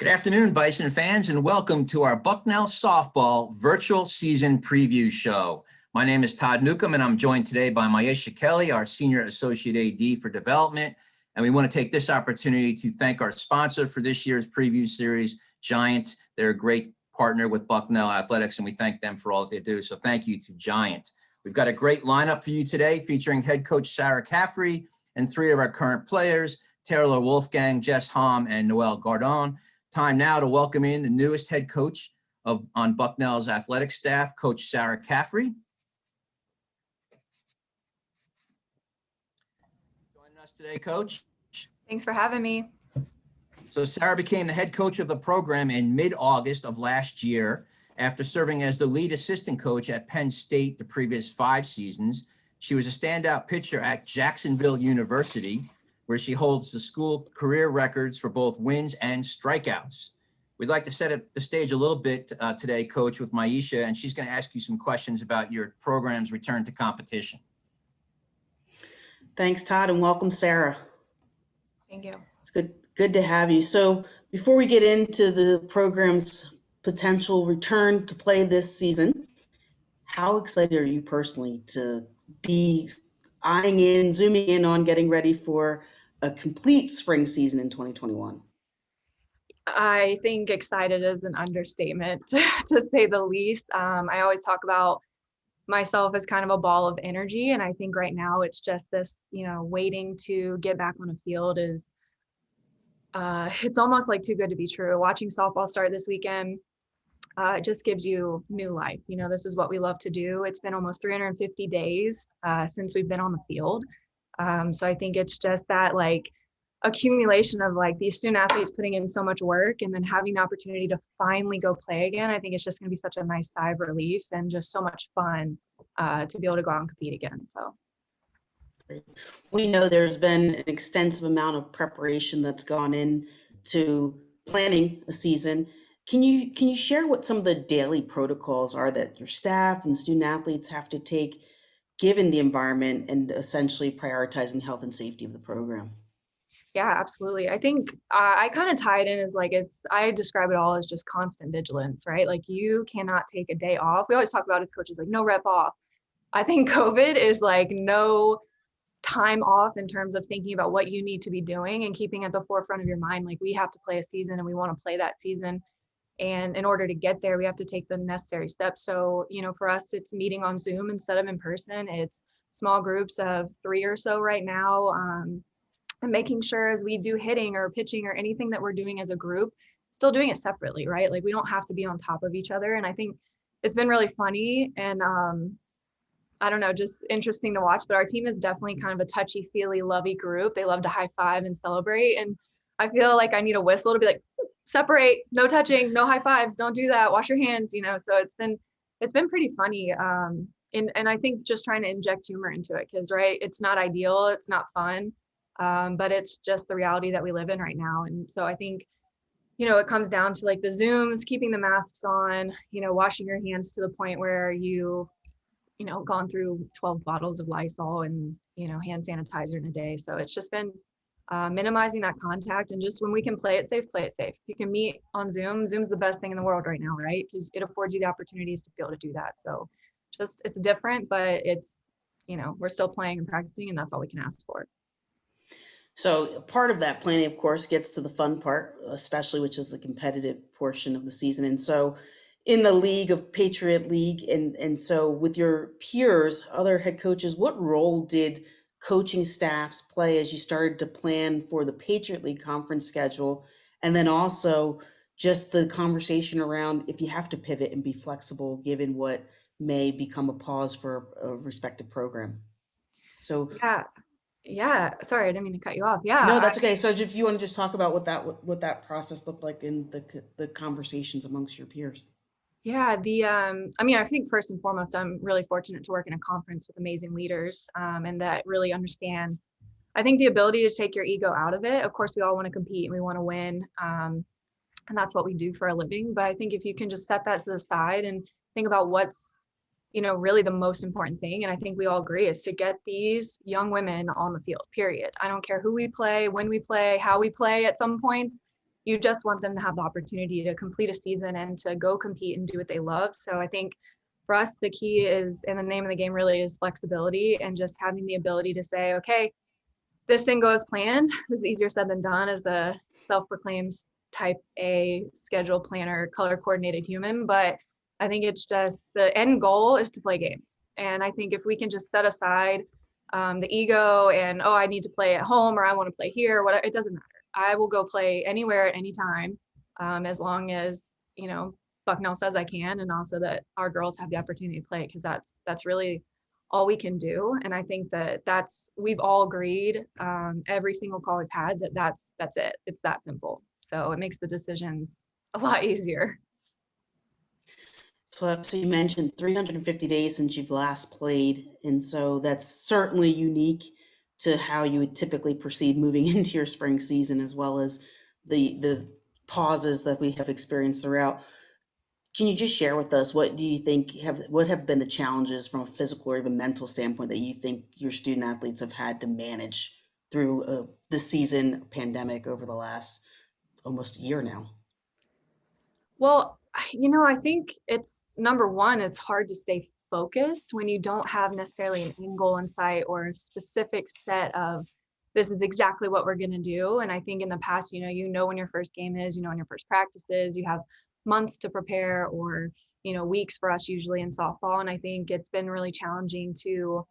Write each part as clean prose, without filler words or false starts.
Good afternoon, Bison fans, and welcome to our Bucknell Softball Virtual Season Preview Show. My name is Todd Newcomb, and I'm joined today by Maisha Kelly, our Senior Associate AD for Development. And we want to take this opportunity to thank our sponsor for this year's preview series, Giant. They're a great partner with Bucknell Athletics, and we thank them for all that they do. So thank you to Giant. We've got a great lineup for you today, featuring head coach Sarah Caffrey and three of our current players, Taylor Wolfgang, Jess Hom, and Noelle Gardon. Time now to welcome in the newest head coach on Bucknell's athletic staff, Coach Sarah Caffrey. Joining us today, Coach. Thanks for having me. So Sarah became the head coach of the program in mid-August of last year after serving as the lead assistant coach at Penn State the previous 5 seasons. She was a standout pitcher at Jacksonville University, where she holds the school career records for both wins and strikeouts. We'd like to set up the stage a little bit today, Coach, with Maisha, and she's going to ask you some questions about your program's return to competition. Thanks, Todd, and welcome, Sarah. Thank you. It's good to have you. So before we get into the program's potential return to play this season, how excited are you personally to be zooming in on getting ready for a complete spring season in 2021? I think excited is an understatement, to say the least. I always talk about myself as kind of a ball of energy, and I think right now it's just this, waiting to get back on a field is, it's almost like too good to be true. Watching softball start this weekend, it just gives you new life. This is what we love to do. It's been almost 350 days since we've been on the field. So I think it's just that accumulation of these student athletes putting in so much work and then having the opportunity to finally go play again. I think it's just going to be such a nice sigh of relief and just so much fun to be able to go out and compete again. So we know there's been an extensive amount of preparation that's gone into planning a season. Can you share what some of the daily protocols are that your staff and student athletes have to take given the environment and essentially prioritizing health and safety of the program? Yeah, absolutely. I think I kind of tie it in as I describe it all as just constant vigilance, right? You cannot take a day off. We always talk about as coaches, no rep off. I think COVID is no time off in terms of thinking about what you need to be doing and keeping at the forefront of your mind. We have to play a season and we want to play that season. And in order to get there, we have to take the necessary steps. So, for us, it's meeting on Zoom instead of in person. It's small groups of 3 or so right now. And making sure as we do hitting or pitching or anything that we're doing as a group, still doing it separately, right? We don't have to be on top of each other. And I think it's been really funny and I don't know, just interesting to watch, but our team is definitely kind of a touchy-feely, lovey group. They love to high five and celebrate. And I feel like I need a whistle to be separate, no touching, no high fives, don't do that, wash your hands, so it's been pretty funny. And I think just trying to inject humor into it, because right, it's not ideal, it's not fun. But it's just the reality that we live in right now. And so I think, it comes down to the Zooms, keeping the masks on, washing your hands to the point where you've, gone through 12 bottles of Lysol and, hand sanitizer in a day. So it's just been minimizing that contact, and just when we can play it safe, play it safe. You can meet on Zoom. Zoom's the best thing in the world right now, right? Because it affords you the opportunities to be able to do that. So it's different, but it's, we're still playing and practicing, and that's all we can ask for. So part of that planning, of course, gets to the fun part, especially which is the competitive portion of the season. And so in the league of Patriot League, and so with your peers, other head coaches, what role did coaching staffs play as you started to plan for the Patriot League conference schedule? And then also just the conversation around if you have to pivot and be flexible given what may become a pause for a respective program. So Yeah. Sorry, I didn't mean to cut you off. Yeah. No, that's okay. So if you want to just talk about what that process looked like in the conversations amongst your peers. Yeah, I think first and foremost, I'm really fortunate to work in a conference with amazing leaders and that really understand, I think, the ability to take your ego out of it. Of course, we all want to compete and we want to win. And that's what we do for a living. But I think if you can just set that to the side and think about what's, really the most important thing, and I think we all agree, is to get these young women on the field, period. I don't care who we play, when we play, how we play at some points. you just want them to have the opportunity to complete a season and to go compete and do what they love. So I think for us, the key is, and the name of the game really is flexibility, and just having the ability to say, okay, this didn't go as planned. This is easier said than done as a self-proclaimed type A schedule planner, color coordinated human. But I think it's just the end goal is to play games. And I think if we can just set aside the ego and, oh, I need to play at home or I want to play here, whatever, it doesn't matter. I will go play anywhere at any time, as long as, Bucknell says I can, and also that our girls have the opportunity to play, because that's really all we can do. And I think we've all agreed, every single call we've had, that's it. It's that simple. So it makes the decisions a lot easier. So you mentioned 350 days since you've last played, and so that's certainly unique to how you would typically proceed moving into your spring season, as well as the pauses that we have experienced throughout. Can you just share with us, what do you think what have been the challenges from a physical or even mental standpoint that you think your student athletes have had to manage through the season pandemic over the last almost year now? Well, I think it's number one, it's hard to stay focused when you don't have necessarily an end goal in sight or a specific set of, this is exactly what we're going to do. And I think in the past, when your first game is, when your first practice is, you have months to prepare, or, weeks for us usually in softball. And I think it's been really challenging to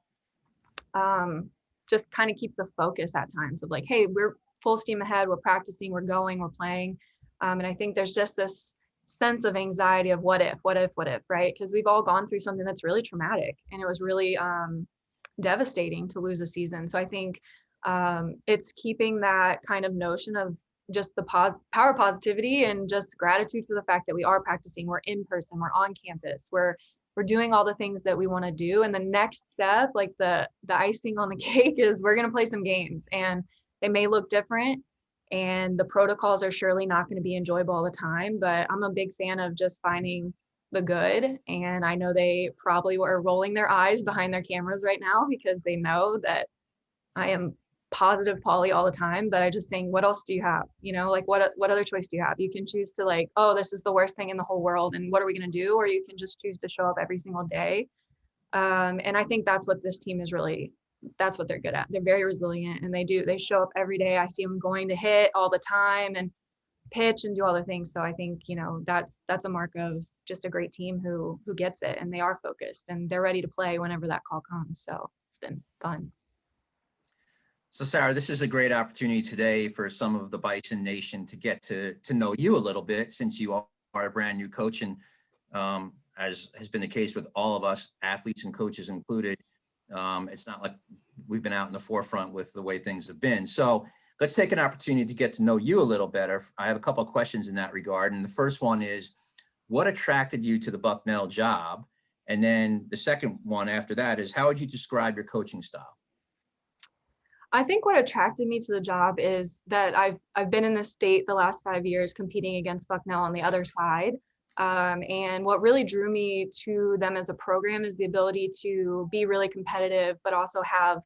just kind of keep the focus at times of like, hey, we're full steam ahead, we're practicing, we're going, we're playing. And I think there's just this sense of anxiety of what if, right? Because we've all gone through something that's really traumatic, and it was really devastating to lose a season. So I think it's keeping that kind of notion of just the power positivity and just gratitude for the fact that we are practicing, we're in person, we're on campus, we're doing all the things that we want to do. And the next step, like the icing on the cake, is we're going to play some games, and they may look different, and the protocols are surely not going to be enjoyable all the time, but I'm a big fan of just finding the good. And I know they probably were rolling their eyes behind their cameras right now, because they know that I am positive Polly all the time. But I just think, what else do you have? Like what other choice do you have? You can choose to like, oh, this is the worst thing in the whole world, and what are we going to do? Or you can just choose to show up every single day. And I think that's what this team is really, that's what they're good at. They're very resilient, and they show up every day. I see them going to hit all the time and pitch and do all the things. So I think, that's a mark of just a great team who gets it, and they are focused and they're ready to play whenever that call comes. So it's been fun. So Sarah, this is a great opportunity today for some of the Bison Nation to get to know you a little bit, since you are a brand new coach, and as has been the case with all of us, athletes and coaches included, it's not like we've been out in the forefront with the way things have been. So let's take an opportunity to get to know you a little better. I have a couple of questions in that regard. And the first one is, what attracted you to the Bucknell job? And then the second one after that is, how would you describe your coaching style? I think what attracted me to the job is that I've been in this state the last 5 years competing against Bucknell on the other side. And what really drew me to them as a program is the ability to be really competitive, but also have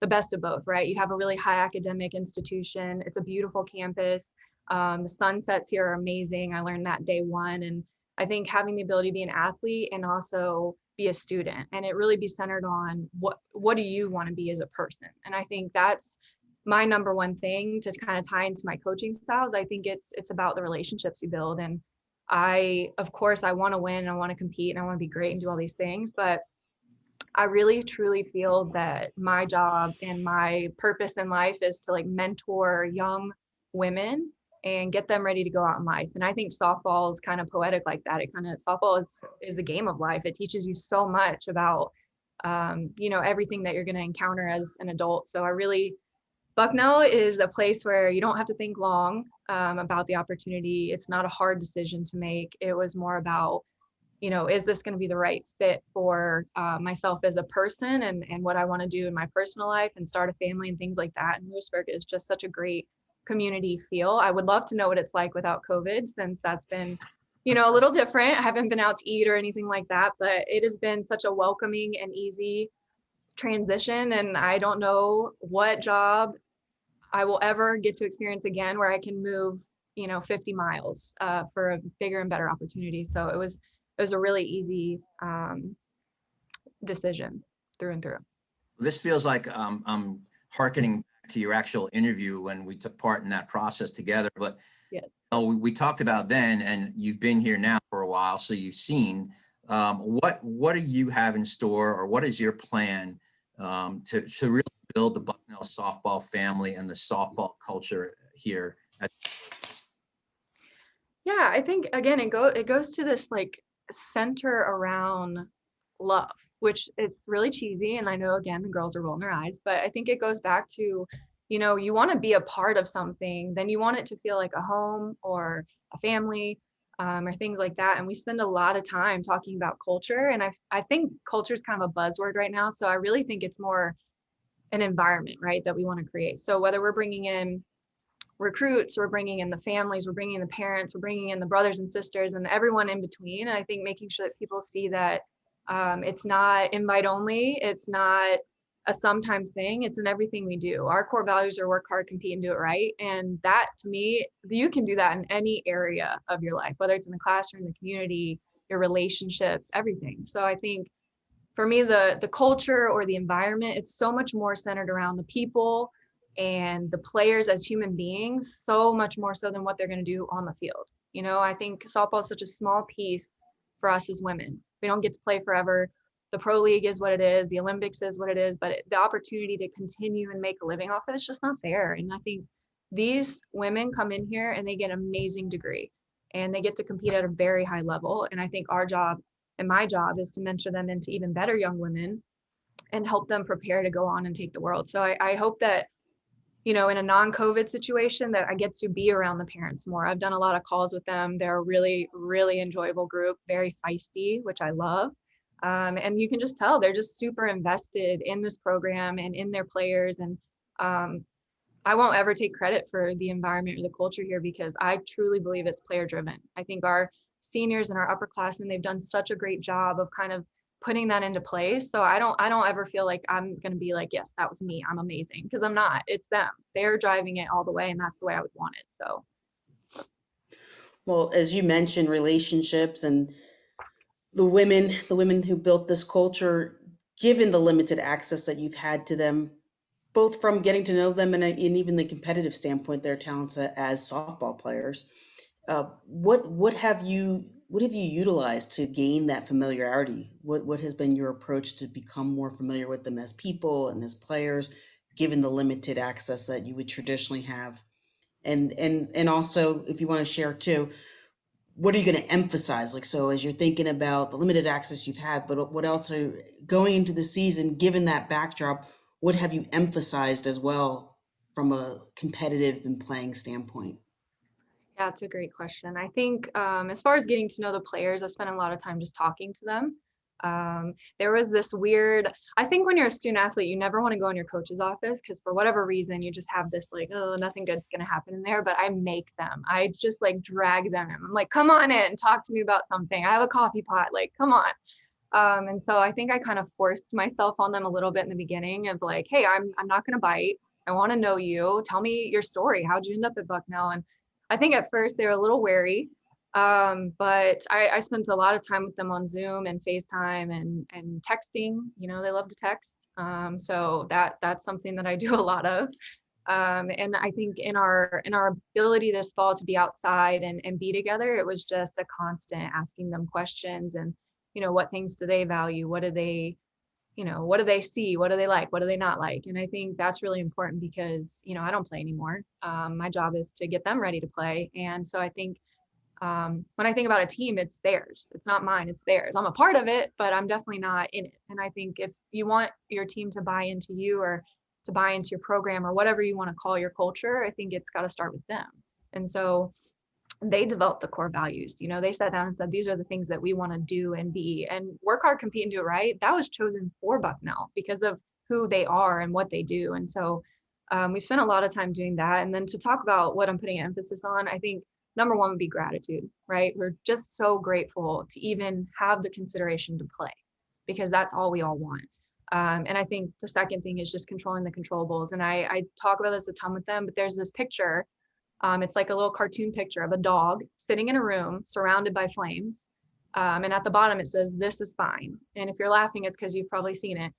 the best of both, right? You have a really high academic institution. It's a beautiful campus. The sunsets here are amazing. I learned that day one. And I think having the ability to be an athlete and also be a student, and it really be centered on what do you want to be as a person. And I think that's my number one thing to kind of tie into my coaching styles. I think it's about the relationships you build. And of course, I want to win, I want to compete, and I want to be great and do all these things. But I really truly feel that my job and my purpose in life is to like mentor young women and get them ready to go out in life. And I think softball is kind of poetic like that. Softball is a game of life. It teaches you so much about, everything that you're going to encounter as an adult. So Bucknell is a place where you don't have to think long about the opportunity. It's not a hard decision to make. It was more about, is this going to be the right fit for myself as a person and what I want to do in my personal life and start a family and things like that. And Lewisburg is just such a great community feel. I would love to know what it's like without COVID, since that's been, a little different. I haven't been out to eat or anything like that, but it has been such a welcoming and easy transition. And I don't know what job I will ever get to experience again where I can move 50 miles for a bigger and better opportunity. So it was a really easy decision through and through. This feels like I'm hearkening back to your actual interview when we took part in that process together. But Yeah. we talked about then, and you've been here now for a while, so you've seen what do you have in store, or what is your plan to really build the Bucknell softball family and the softball culture here? Yeah, I think again it goes to this like center around love, which it's really cheesy, and I know again the girls are rolling their eyes, but I think it goes back to, you want to be a part of something, then you want it to feel like a home or a family, or things like that. And we spend a lot of time talking about culture, and I think culture is kind of a buzzword right now. So I really think it's more an environment, right, that we want to create. So whether we're bringing in recruits, we're bringing in the families, we're bringing in the parents, we're bringing in the brothers and sisters and everyone in between. And I think making sure that people see that it's not invite only, it's not a sometimes thing, it's in everything we do. Our core values are work hard, compete, and do it right. And that, to me, you can do that in any area of your life, whether it's in the classroom, the community, your relationships, everything. So I think for me, the culture or the environment, it's so much more centered around the people and the players as human beings, so much more so than what they're going to do on the field. I think softball is such a small piece for us as women. We don't get to play forever. The pro league is what it is. The Olympics is what it is, but the opportunity to continue and make a living off it is just not there. And I think these women come in here and they get an amazing degree and they get to compete at a very high level. And I think our job and my job is to mentor them into even better young women and help them prepare to go on and take the world. So I hope that, in a non-COVID situation, that I get to be around the parents more. I've done a lot of calls with them. They're a really, really enjoyable group, very feisty, which I love. And you can just tell they're just super invested in this program and in their players. And I won't ever take credit for the environment or the culture here because I truly believe it's player driven. I think our seniors and our upperclassmen, they've done such a great job of kind of putting that into place. So I don't ever feel like I'm going to be like, yes, that was me, I'm amazing, because I'm not. It's them. They're driving it all the way, and that's the way I would want it. So Well, as you mentioned, relationships and the women who built this culture, given the limited access that you've had to them, both from getting to know them and even the competitive standpoint, their talents as softball players. What have you utilized to gain that familiarity? What has been your approach to become more familiar with them as people and as players, given the limited access that you would traditionally have? And also, if you want to share too, what are you going to emphasize? Like, so as you're thinking about the limited access you've had, but what else are going into the season, given that backdrop, what have you emphasized as well from a competitive and playing standpoint? yeah, it's a great question. I think as far as getting to know the players, I spent a lot of time just talking to them. There was this weird, I think when you're a student athlete, you never want to go in your coach's office because for whatever reason, you just have this like, oh, nothing good's going to happen in there. But I make them. I just like drag them in. I'm like, come on in, talk to me about something. I have a coffee pot. Like, come on. And so I think I kind of forced myself on them a little bit in the beginning of like, hey, I'm not going to bite. I want to know you. Tell me your story. How'd you end up at Bucknell? And I think at first they were a little wary, but I spent a lot of time with them on Zoom and FaceTime and texting. They love to text, so that's something that I do a lot of. And I think in our ability this fall to be outside and be together, it was just a constant asking them questions and what things do they value, what do they what do they see? What do they like? What do they not like? And I think that's really important because, I don't play anymore. My job is to get them ready to play. And so I think when I think about a team, it's theirs. It's not mine, it's theirs. I'm a part of it, but I'm definitely not in it. And I think if you want your team to buy into you or to buy into your program or whatever you want to call your culture, I think it's got to start with them. And so they developed the core values. They sat down and said, these are the things that we want to do and be, and work hard, compete, and do it right. That was chosen for Bucknell because of who they are and what they do. And so we spent a lot of time doing that. And then to talk about what I'm putting emphasis on, I think number one would be gratitude, right? We're just so grateful to even have the consideration to play because that's all we all want. And I think the second thing is just controlling the controllables. And I talk about this a ton with them, but there's this picture It's like a little cartoon picture of a dog sitting in a room surrounded by flames. And at the bottom, it says, "This is fine." And if you're laughing, it's because you've probably seen it.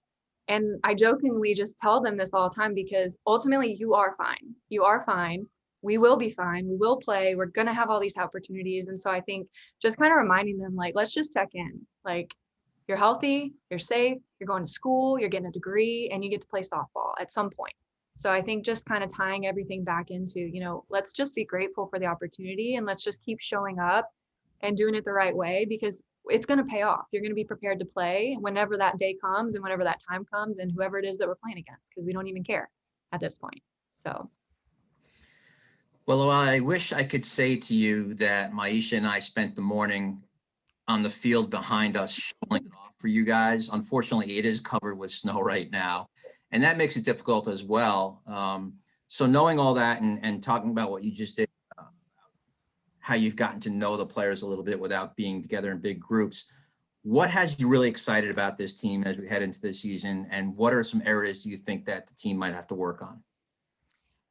And I jokingly just tell them this all the time because ultimately you are fine. You are fine. We will be fine. We will play. We're going to have all these opportunities. And so I think just kind of reminding them, like, let's just check in. Like, you're healthy, you're safe, you're going to school, you're getting a degree, and you get to play softball at some point. So I think just kind of tying everything back into, let's just be grateful for the opportunity and let's just keep showing up and doing it the right way because it's going to pay off. You're going to be prepared to play whenever that day comes and whenever that time comes and whoever it is that we're playing against, because we don't even care at this point. So. Well, I wish I could say to you that Maisha and I spent the morning on the field behind us shoveling it off for you guys. Unfortunately, it is covered with snow right now, and that makes it difficult as well. So knowing all that and talking about what you just did, how you've gotten to know the players a little bit without being together in big groups, what has you really excited about this team as we head into the season, and what are some areas do you think that the team might have to work on?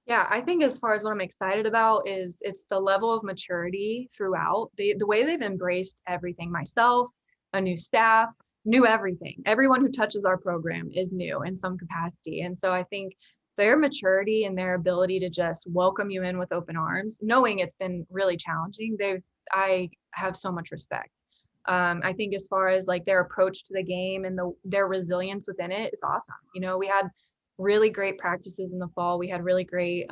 Yeah, I think as far as what I'm excited about is it's the level of maturity throughout. The way they've embraced everything, myself, a new staff, new everything. Everyone who touches our program is new in some capacity. And so I think their maturity and their ability to just welcome you in with open arms, knowing it's been really challenging, I have so much respect. I think as far as like their approach to the game and their resilience within it is awesome. We had really great practices in the fall. We had really great,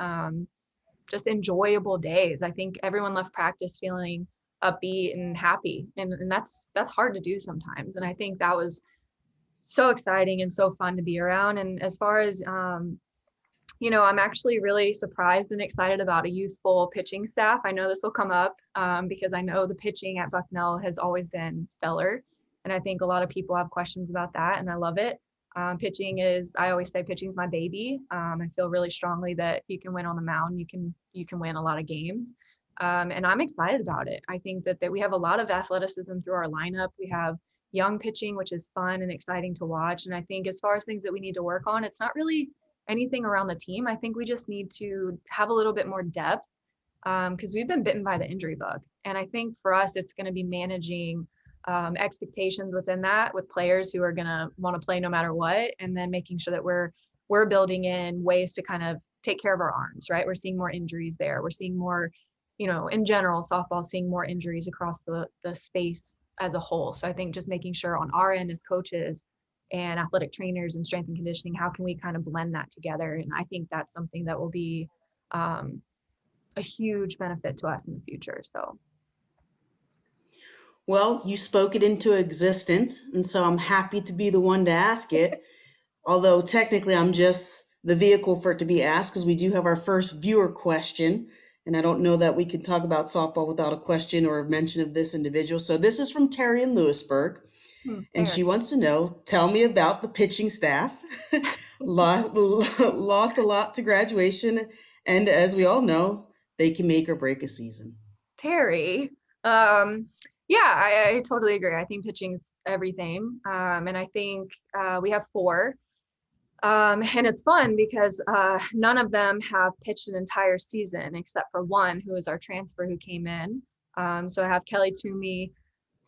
just enjoyable days. I think everyone left practice feeling upbeat and happy. And that's hard to do sometimes. And I think that was so exciting and so fun to be around. And as far as, I'm actually really surprised and excited about a youthful pitching staff. I know this will come up because I know the pitching at Bucknell has always been stellar. And I think a lot of people have questions about that, and I love it. I always say pitching is my baby. I feel really strongly that if you can win on the mound, you can win a lot of games. And I'm excited about it. I think that we have a lot of athleticism through our lineup. We have young pitching, which is fun and exciting to watch. And I think as far as things that we need to work on, it's not really anything around the team. I think we just need to have a little bit more depth because we've been bitten by the injury bug. And I think for us, it's going to be managing expectations within that with players who are going to want to play no matter what, and then making sure that we're building in ways to kind of take care of our arms, right? We're seeing more injuries there. We're seeing more, in general, softball seeing more injuries across the space as a whole. So I think just making sure on our end as coaches and athletic trainers and strength and conditioning, how can we kind of blend that together? And I think that's something that will be a huge benefit to us in the future. So. Well, you spoke it into existence, and so I'm happy to be the one to ask it. Although technically I'm just the vehicle for it to be asked, because we do have our first viewer question. And I don't know that we can talk about softball without a question or a mention of this individual. So this is from Terry in Lewisburg. And she wants to know, tell me about the pitching staff. Lost a lot to graduation. And as we all know, they can make or break a season. Terry, yeah, I totally agree. I think pitching's everything. And I think we have 4. And it's fun because none of them have pitched an entire season except for one who is our transfer who came in. So I have Kelly Toomey,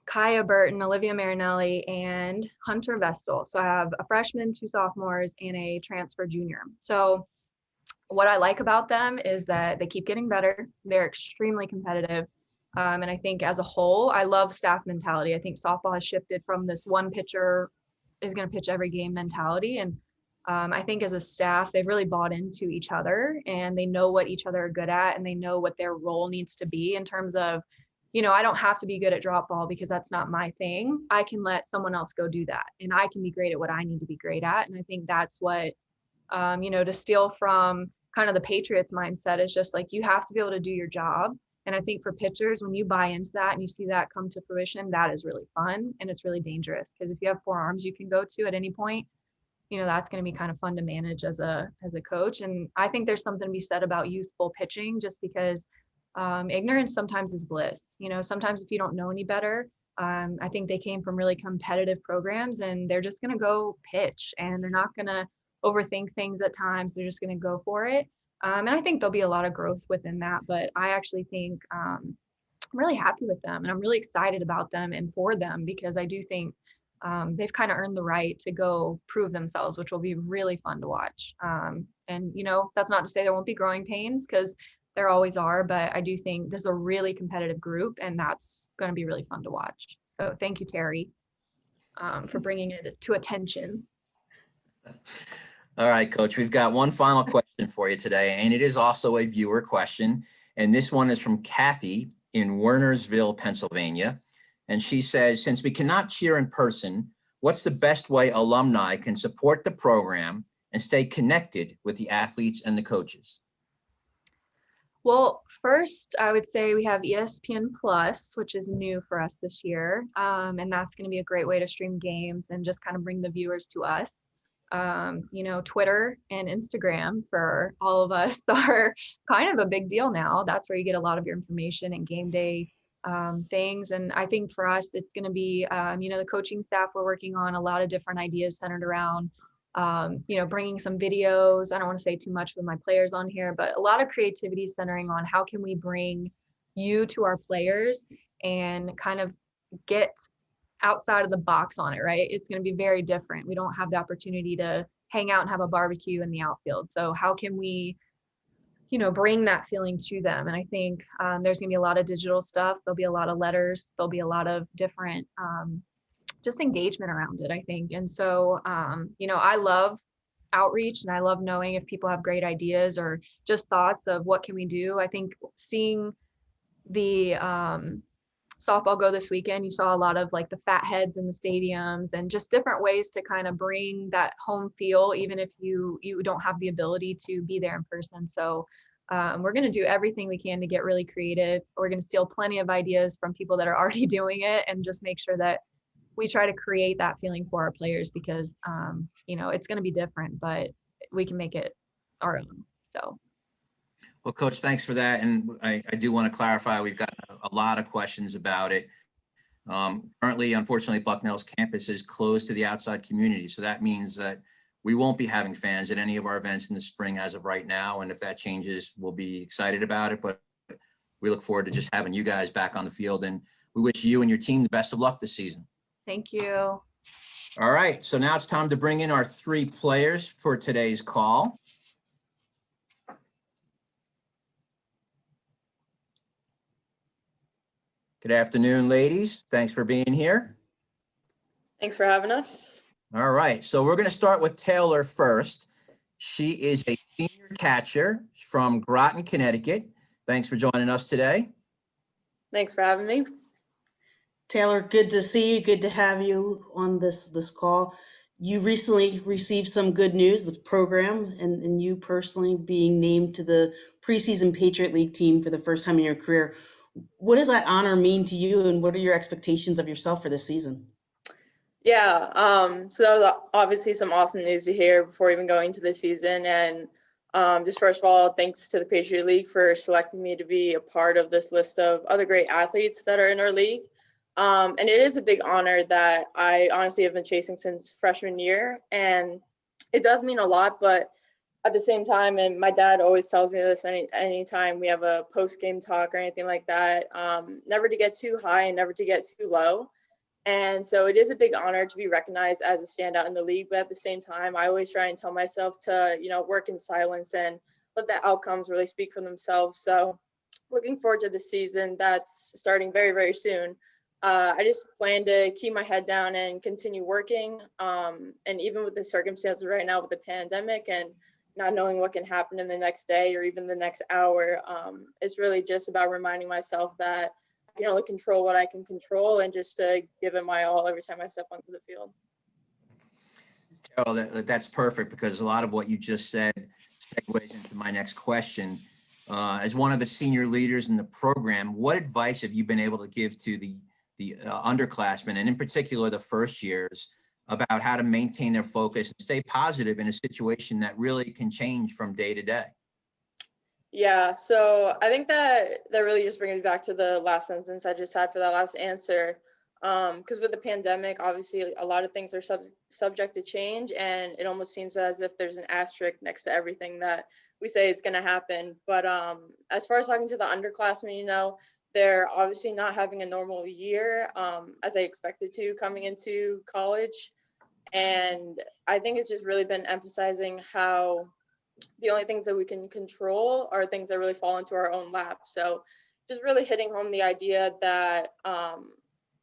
Kaya Burton, Olivia Marinelli, and Hunter Vestal. So I have a freshman, 2 sophomores, and a transfer junior. So what I like about them is that they keep getting better. They're extremely competitive. And I think as a whole, I love staff mentality. I think softball has shifted from this one pitcher is going to pitch every game mentality. And I think as a staff, they've really bought into each other and they know what each other are good at and they know what their role needs to be in terms of, I don't have to be good at drop ball because that's not my thing. I can let someone else go do that and I can be great at what I need to be great at. And I think that's what, to steal from kind of the Patriots mindset is just like, you have to be able to do your job. And I think for pitchers, when you buy into that and you see that come to fruition, that is really fun and it's really dangerous because if you have 4 arms you can go to at any point, that's going to be kind of fun to manage as a coach. And I think there's something to be said about youthful pitching just because ignorance sometimes is bliss. Sometimes if you don't know any better, I think they came from really competitive programs and they're just going to go pitch and they're not going to overthink things at times. They're just going to go for it. And I think there'll be a lot of growth within that, but I actually think I'm really happy with them and I'm really excited about them and for them because I do think they've kind of earned the right to go prove themselves, which will be really fun to watch. And, that's not to say there won't be growing pains because there always are, but I do think this is a really competitive group and that's going to be really fun to watch. So thank you, Terry, for bringing it to attention. All right, Coach, we've got one final question for you today, and it is also a viewer question. And this one is from Kathy in Wernersville, Pennsylvania. And she says, since we cannot cheer in person, what's the best way alumni can support the program and stay connected with the athletes and the coaches? Well, first, I would say we have ESPN Plus, which is new for us this year. And that's going to be a great way to stream games and just kind of bring the viewers to us. Twitter and Instagram for all of us are kind of a big deal now. That's where you get a lot of your information and game day things. And I think for us, it's going to be, the coaching staff, we're working on a lot of different ideas centered around bringing some videos. I don't want to say too much with my players on here, but a lot of creativity centering on how can we bring you to our players and kind of get outside of the box on it, right? It's going to be very different. We don't have the opportunity to hang out and have a barbecue in the outfield. So how can we, bring that feeling to them? And I think there's going to be a lot of digital stuff. There'll be a lot of letters. There'll be a lot of different just engagement around it, I think. And so, I love outreach and I love knowing if people have great ideas or just thoughts of what can we do. I think seeing the softball go this weekend, you saw a lot of like the fat heads in the stadiums and just different ways to kind of bring that home feel, even if you don't have the ability to be there in person. So we're going to do everything we can to get really creative. We're going to steal plenty of ideas from people that are already doing it and just make sure that we try to create that feeling for our players because, it's going to be different, but we can make it our own. So. Well, Coach, thanks for that. And I do want to clarify, we've got a lot of questions about it. Currently, unfortunately, Bucknell's campus is closed to the outside community. So that means that we won't be having fans at any of our events in the spring as of right now. And if that changes, we'll be excited about it. But we look forward to just having you guys back on the field. And we wish you and your team the best of luck this season. Thank you. All right. So now it's time to bring in our 3 players for today's call. Good afternoon, ladies. Thanks for being here. Thanks for having us. All right, so we're going to start with Taylor first. She is a senior catcher from Groton, Connecticut. Thanks for joining us today. Thanks for having me. Taylor, good to see you. Good to have you on this call. You recently received some good news, the program and you personally being named to the preseason Patriot League team for the first time in your career. What does that honor mean to you, and what are your expectations of yourself for this season? Yeah, so that was obviously some awesome news to hear before even going to the season. And just first of all, thanks to the Patriot League for selecting me to be a part of this list of other great athletes that are in our league. And it is a big honor that I honestly have been chasing since freshman year. And it does mean a lot, but at the same time, and my dad always tells me this anytime we have a post-game talk or anything like that, never to get too high and never to get too low. And so it is a big honor to be recognized as a standout in the league. But at the same time, I always try and tell myself to, work in silence and let the outcomes really speak for themselves. So looking forward to the season that's starting very, very soon. I just plan to keep my head down and continue working. And even with the circumstances right now with the pandemic and not knowing what can happen in the next day or even the next hour, it's really just about reminding myself that I can only control what I can control and just to give it my all every time I step onto the field. Oh, that's perfect, because a lot of what you just said segues into my next question. As one of the senior leaders in the program, what advice have you been able to give to the underclassmen, and in particular the first years, about how to maintain their focus and stay positive in a situation that really can change from day to day? Yeah, so I think that really just brings me back to the last sentence I just had for that last answer. Because with the pandemic, obviously a lot of things are subject to change, and it almost seems as if there's an asterisk next to everything that we say it's going to happen. But as far as talking to the underclassmen, they're obviously not having a normal year as they expected to coming into college. And I think it's just really been emphasizing how the only things that we can control are things that really fall into our own lap. So just really hitting home the idea that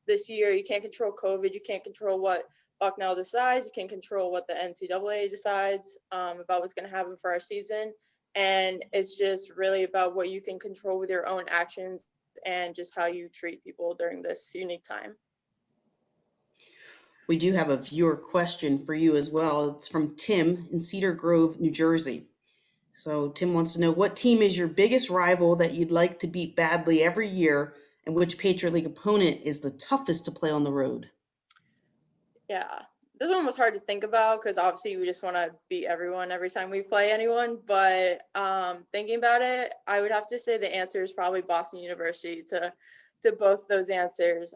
this year you can't control COVID, you can't control what Bucknell decides, you can't control what the NCAA decides about what's going to happen for our season. And it's just really about what you can control with your own actions and just how you treat people during this unique time. We do have a viewer question for you as well. It's from Tim in Cedar Grove, New Jersey. So Tim wants to know, what team is your biggest rival that you'd like to beat badly every year, and which Patriot League opponent is the toughest to play on the road? Yeah, this one was hard to think about because obviously we just want to beat everyone every time we play anyone. But thinking about it, I would have to say the answer is probably Boston University to both those answers.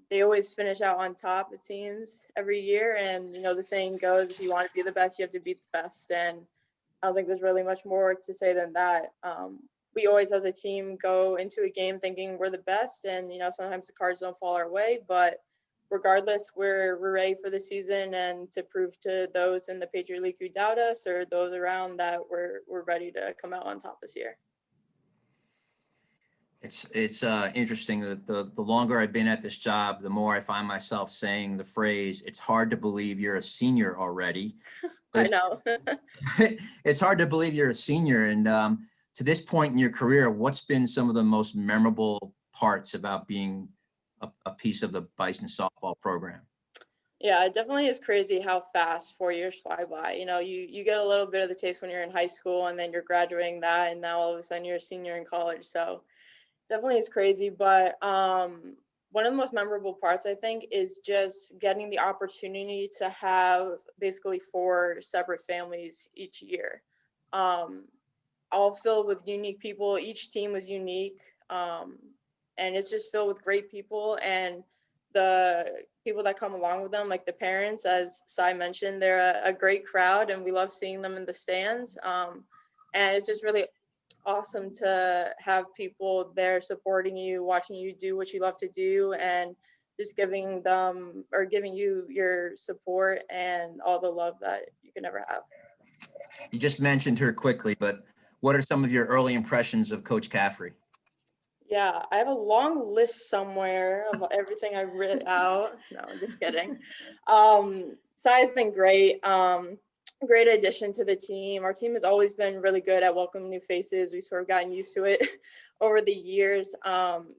They always finish out on top, it seems, every year. And, the saying goes, if you want to be the best, you have to beat the best. And I don't think there's really much more to say than that. We always, as a team, go into a game thinking we're the best. And, sometimes the cards don't fall our way. But regardless, we're ready for the season and to prove to those in the Patriot League who doubt us or those around that we're ready to come out on top this year. It's interesting that the longer I've been at this job, the more I find myself saying the phrase, "It's hard to believe you're a senior already." I know. It's hard to believe you're a senior. And to this point in your career, what's been some of the most memorable parts about being a piece of the Bison softball program? Yeah, it definitely is crazy how fast 4 years fly by. You get a little bit of the taste when you're in high school and then you're graduating that, and now all of a sudden you're a senior in college. So definitely is crazy. But one of the most memorable parts, I think, is just getting the opportunity to have basically 4 separate families each year, all filled with unique people. Each team was unique. And it's just filled with great people, and the people that come along with them, like the parents, as Sai mentioned, they're a great crowd, and we love seeing them in the stands. And it's just really awesome to have people there supporting you, watching you do what you love to do, and just giving you your support and all the love that you can ever have. You just mentioned her quickly, but what are some of your early impressions of Coach Caffrey? Yeah, I have a long list somewhere of everything I've written out. No, I'm just kidding. Sai's been great. Great addition to the team. Our team has always been really good at welcoming new faces. We've sort of gotten used to it over the years.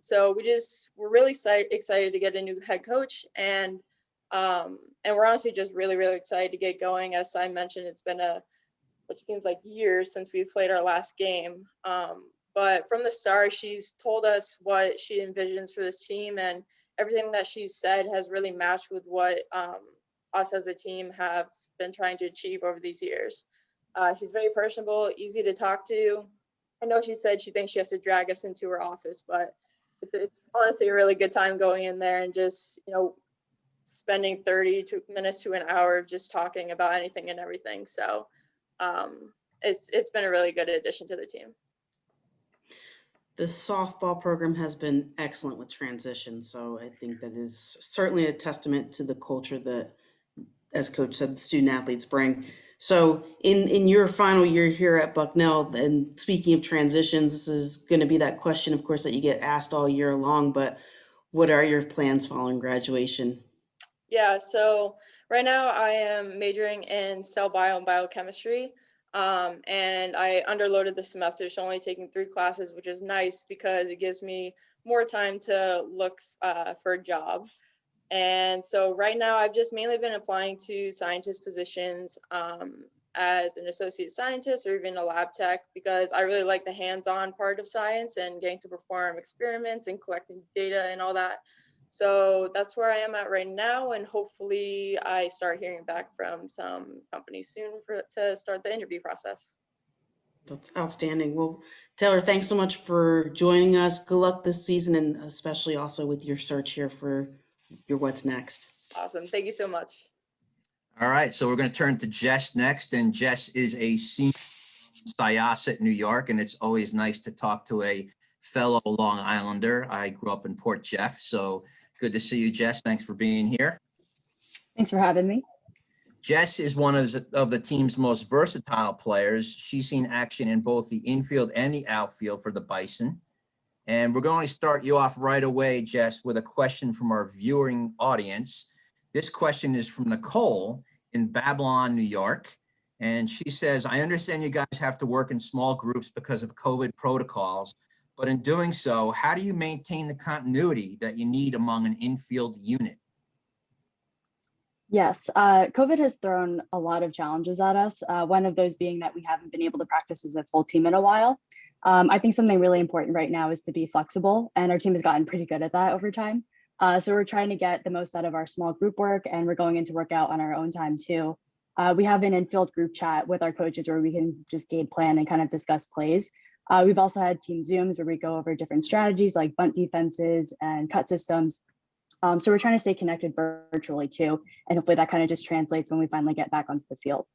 So we're really excited to get a new head coach, and we're honestly just really, really excited to get going. As Sai mentioned, it's been which seems like years since we played our last game. But from the start, she's told us what she envisions for this team, and everything that she's said has really matched with what us as a team have been trying to achieve over these years. She's very personable, easy to talk to. I know she said she thinks she has to drag us into her office, but it's honestly a really good time going in there and just, spending 30 minutes to an hour just talking about anything and everything. So it's been a really good addition to the team. The softball program has been excellent with transition, so I think that is certainly a testament to the culture that, as Coach said, the student athletes bring. So in your final year here at Bucknell, and speaking of transitions, this is going to be that question, of course, that you get asked all year long, but what are your plans following graduation? Yeah, so right now I am majoring in cell bio and biochemistry. And I underloaded the semester, so only taking 3 classes, which is nice because it gives me more time to look for a job. And so right now I've just mainly been applying to scientist positions as an associate scientist or even a lab tech, because I really like the hands-on part of science and getting to perform experiments and collecting data and all that. So that's where I am at right now, and hopefully I start hearing back from some companies soon to start the interview process. That's outstanding. Well, Taylor, thanks so much for joining us. Good luck this season, and especially also with your search here for your what's next. Awesome. Thank you so much. All right, so we're going to turn to Jess next, and Jess is a senior Syosset, New York, and it's always nice to talk to a fellow Long Islander. I grew up in Port Jeff, so good to see you, Jess. Thanks for being here. Thanks for having me. Jess is one of the team's most versatile players. She's seen action in both the infield and the outfield for the Bison. And we're going to start you off right away, Jess, with a question from our viewing audience. This question is from Nicole in Babylon, New York. And she says, I understand you guys have to work in small groups because of COVID protocols, but in doing so, how do you maintain the continuity that you need among an infield unit? Yes, COVID has thrown a lot of challenges at us. One of those being that we haven't been able to practice as a full team in a while. I think something really important right now is to be flexible, and our team has gotten pretty good at that over time. So we're trying to get the most out of our small group work, and we're going into workout on our own time too. We have an infield group chat with our coaches where we can just game plan and kind of discuss plays. We've also had team Zooms where we go over different strategies like bunt defenses and cut systems. So we're trying to stay connected virtually too, and hopefully that kind of just translates when we finally get back onto the field.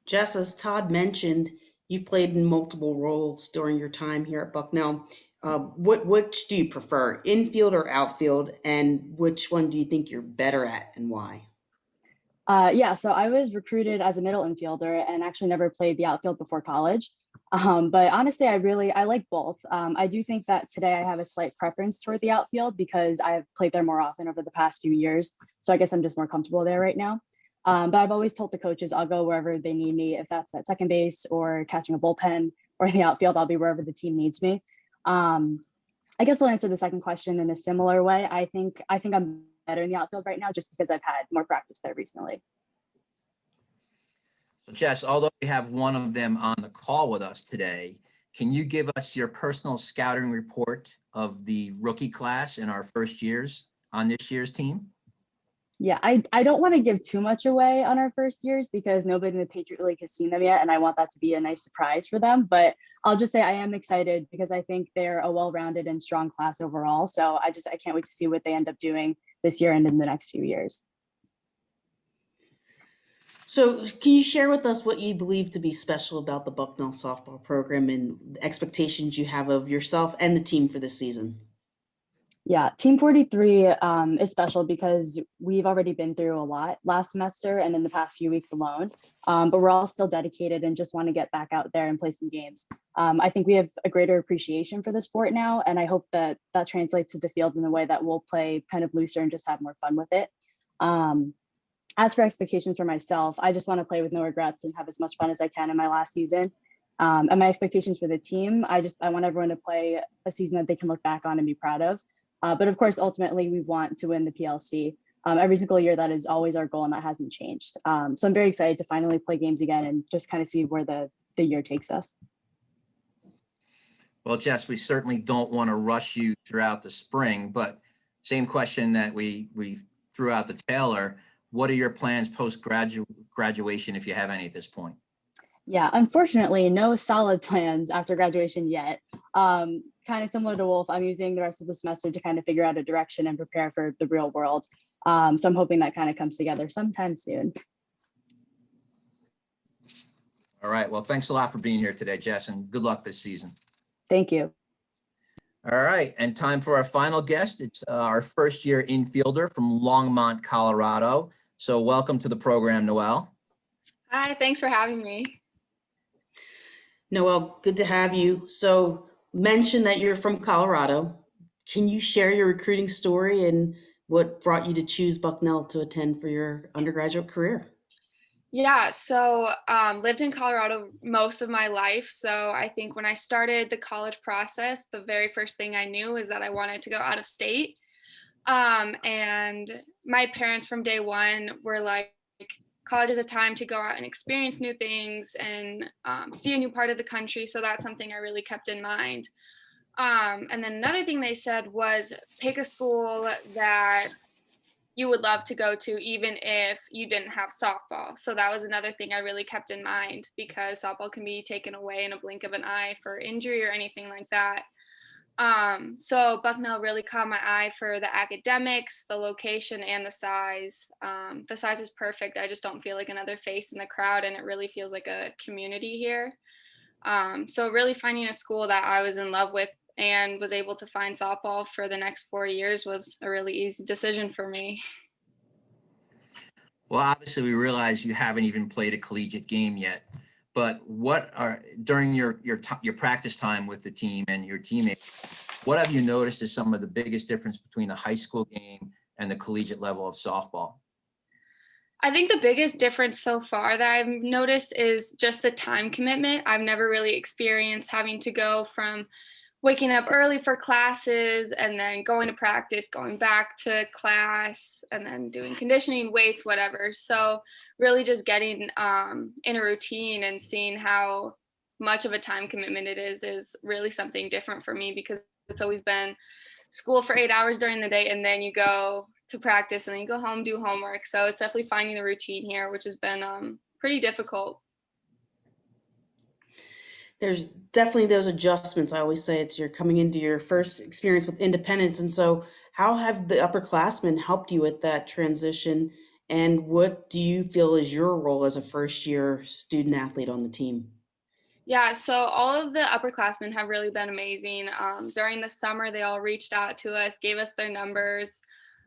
Jess, as Todd mentioned, you've played in multiple roles during your time here at Bucknell. Which do you prefer, infield or outfield, and which one do you think you're better at and why? Yeah, so I was recruited as a middle infielder and actually never played the outfield before college. But honestly, I like both. I do think that today I have a slight preference toward the outfield because I've played there more often over the past few years. So I guess I'm just more comfortable there right now. But I've always told the coaches I'll go wherever they need me. If that's at second base or catching a bullpen or in the outfield, I'll be wherever the team needs me. I guess I'll answer the second question in a similar way. I think I'm better in the outfield right now just because I've had more practice there recently. So Jess, although we have one of them on the call with us today, can you give us your personal scouting report of the rookie class in our first years on this year's team? Yeah, I don't want to give too much away on our first years because nobody in the Patriot League has seen them yet, and I want that to be a nice surprise for them. But I'll just say I am excited because I think they're a well-rounded and strong class overall. So I can't wait to see what they end up doing this year and in the next few years. So can you share with us what you believe to be special about the Bucknell softball program and the expectations you have of yourself and the team for this season? Yeah, Team 43 is special because we've already been through a lot last semester and in the past few weeks alone, but we're all still dedicated and just want to get back out there and play some games. I think we have a greater appreciation for the sport now, and I hope that that translates to the field in a way that we'll play kind of looser and just have more fun with it. As for expectations for myself, I just want to play with no regrets and have as much fun as I can in my last season. And my expectations for the team, I want everyone to play a season that they can look back on and be proud of. But of course, ultimately, we want to win the PLC. Every single year, that is always our goal, and that hasn't changed. So I'm very excited to finally play games again and just kind of see where the year takes us. Well, Jess, we certainly don't want to rush you throughout the spring, but same question that we threw out to Taylor. What are your plans post-graduation, if you have any at this point? Yeah, unfortunately, no solid plans after graduation yet. Kind of similar to Wolf, I'm using the rest of the semester to kind of figure out a direction and prepare for the real world. So I'm hoping that kind of comes together sometime soon. All right. Well, thanks a lot for being here today, Jess, and good luck this season. Thank you. All right. And time for our final guest. It's our first year infielder from Longmont, Colorado. So welcome to the program, Noelle. Hi, thanks for having me. Noelle, good to have you. So mention that you're from Colorado. Can you share your recruiting story and what brought you to choose Bucknell to attend for your undergraduate career? Yeah, so lived in Colorado most of my life. So I think when I started the college process, the very first thing I knew is that I wanted to go out of state. And my parents from day one were like, college is a time to go out and experience new things and see a new part of the country. So that's something I really kept in mind. And then another thing they said was pick a school that you would love to go to, even if you didn't have softball. So that was another thing I really kept in mind because softball can be taken away in a blink of an eye for injury or anything like that. So Bucknell really caught my eye for the academics, the location, and the size. The size is perfect. I just don't feel like another face in the crowd, and it really feels like a community here. So really finding a school that I was in love with and was able to find softball for the next 4 years was a really easy decision for me. Well, obviously, we realize you haven't even played a collegiate game yet, but what are during your practice time with the team and your teammates, what have you noticed is some of the biggest difference between a high school game and the collegiate level of softball? I think the biggest difference so far that I've noticed is just the time commitment. I've never really experienced having to go from waking up early for classes and then going to practice, going back to class, and then doing conditioning, weights, whatever. So really just getting in a routine and seeing how much of a time commitment it is really something different for me, because it's always been school for 8 hours during the day, and then you go to practice, and then you go home, do homework. So it's definitely finding the routine here, which has been pretty difficult. There's definitely those adjustments. I always say it's you're coming into your first experience with independence. And so, how have the upperclassmen helped you with that transition? And what do you feel is your role as a first year student athlete on the team? Yeah, so all of the upperclassmen have really been amazing. During the summer, they all reached out to us, gave us their numbers,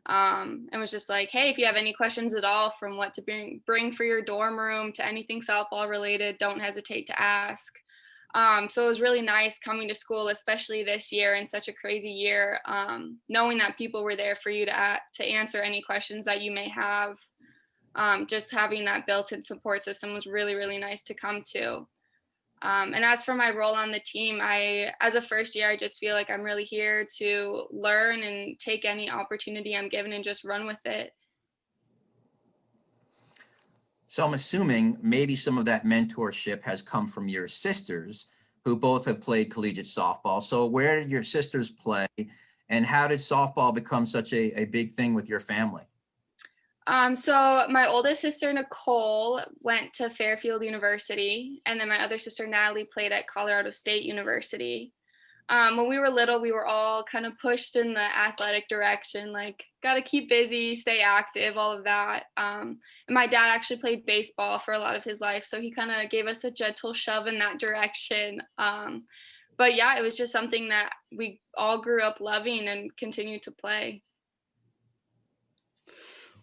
and was just like, "Hey, if you have any questions at all, from what to bring for your dorm room to anything softball related, don't hesitate to ask." So it was really nice coming to school, especially this year in such a crazy year, knowing that people were there for you to answer any questions that you may have. Just having that built-in support system was really, really nice to come to. And as for my role on the team, as a first year, I just feel like I'm really here to learn and take any opportunity I'm given and just run with it. So I'm assuming maybe some of that mentorship has come from your sisters who both have played collegiate softball. So where did your sisters play and how did softball become such a big thing with your family? So my oldest sister, Nicole, went to Fairfield University, and then my other sister, Natalie, played at Colorado State University. When we were little, we were all kind of pushed in the athletic direction, like got to keep busy, stay active, all of that. And my dad actually played baseball for a lot of his life, so he kind of gave us a gentle shove in that direction. But yeah, it was just something that we all grew up loving and continue to play.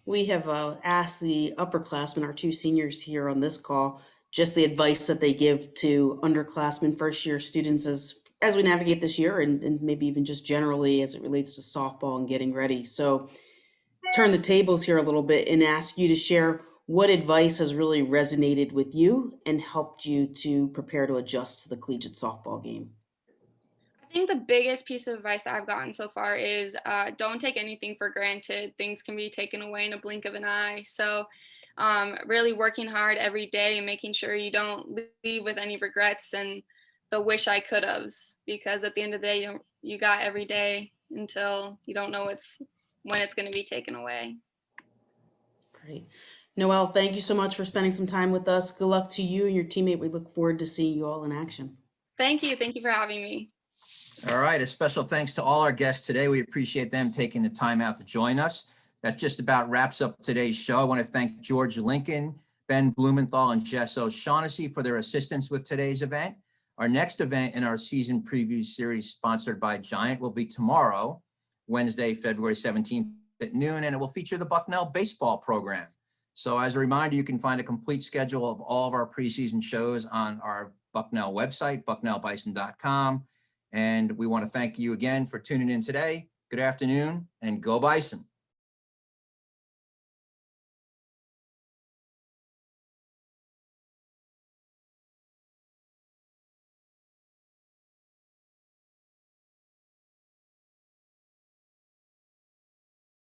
We have asked the upperclassmen, our two seniors here on this call, just the advice that they give to underclassmen, first year students as we navigate this year and maybe even just generally as it relates to softball and getting ready. So turn the tables here a little bit and ask you to share what advice has really resonated with you and helped you to prepare to adjust to the collegiate softball game. I think the biggest piece of advice I've gotten so far is don't take anything for granted. Things can be taken away in a blink of an eye. So, really working hard every day and making sure you don't leave with any regrets and the wish I could have's, because at the end of the day, you got every day until you don't know when it's going to be taken away. Great. Noelle, thank you so much for spending some time with us. Good luck to you and your teammate. We look forward to seeing you all in action. Thank you. Thank you for having me. All right, a special thanks to all our guests today. We appreciate them taking the time out to join us. That just about wraps up today's show. I want to thank George Lincoln, Ben Blumenthal, and Jess O'Shaughnessy for their assistance with today's event. Our next event in our season preview series sponsored by Giant will be tomorrow, Wednesday, February 17th at noon, and it will feature the Bucknell baseball program. So as a reminder, you can find a complete schedule of all of our preseason shows on our Bucknell website, bucknellbison.com. And we want to thank you again for tuning in today. Good afternoon and go Bison.